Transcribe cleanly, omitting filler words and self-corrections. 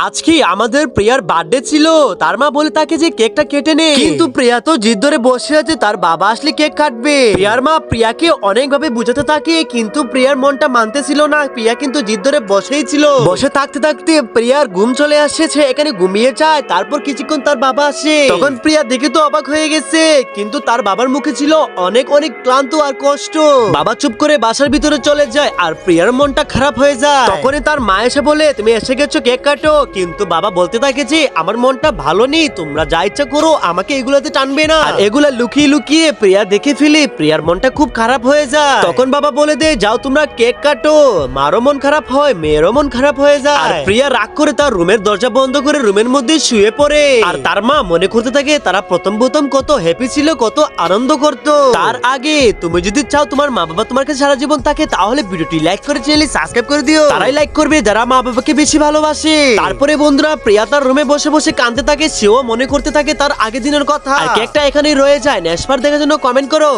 আজকে আমাদের প্রিয়ার বার্থডে ছিল, তার মা বলে তাকে যে কেকটা কেটে নে, কিন্তু প্রিয়া তো জিদ ধরে বসে আছে তার বাবা আসলে কেক কাটবে। প্রিয়ার মা প্রিয়াকে অনেক ভাবে বুঝাতে থাকে, কিন্তু প্রিয়ার মনটা মানতেছিল না। প্রিয়া কিন্তু জিদ ধরে বসেই ছিল। বসে থাকতে থাকতে প্রিয়ার ঘুম চলে আসছে, এখানে ঘুমিয়ে যায়। তারপর কিছুক্ষণ তার বাবা আসে, তখন প্রিয়া দেখে তো অবাক হয়ে গেছে, কিন্তু তার বাবার মুখে ছিল অনেক অনেক ক্লান্ত আর কষ্ট। বাবা চুপ করে বাসার ভিতরে চলে যায় আর প্রিয়ার মনটা খারাপ হয়ে যায়। তখনই তার মা এসে বলে তুমি এসে গেছো, কেক কাটো। কিন্তু বাবা বলতে থাকে যে আমার মনটা ভালো নেই, তোমরা যা ইচ্ছা করো, আমাকে এগুলাতে টানবে না। আর এগুলা লুকিয়ে লুকিয়ে প্রিয়া দেখে ফেলে প্রিয়ার মনটা খুব খারাপ হয়ে যায়। তখন বাবা বলে দে যাও তোমরা কেক কাটো। মারও মন খারাপ হয়, মেয়েরও মন খারাপ হয়ে যায়। আর প্রিয়া রাগ করে তার রুমের দরজা বন্ধ করে রুমের মধ্যে শুয়ে পড়ে। আর তার মা মনে করতে থাকে তারা প্রথম প্রথম কত হ্যাপি ছিল, কত আনন্দ করতো। তার আগে তুমি যদি চাও তোমার মা বাবা তোমার কাছে সারা জীবন থাকে, তাহলে ভিডিওটি লাইক করে চ্যানেল সাবস্ক্রাইব করে দিও। তারাই লাইক করবে যারা মা বাবাকে বেশি ভালোবাসে। তারপরে বন্ধুরা প্রিয়া তার রুমে বসে বসে কাঁদতে থাকে, সেও মনে করতে থাকে তার আগের দিনের কথা। আর কেকটা এখানেই রয়ে যায়। নেক্সট পার্ট দেখার জন্য কমেন্ট করো।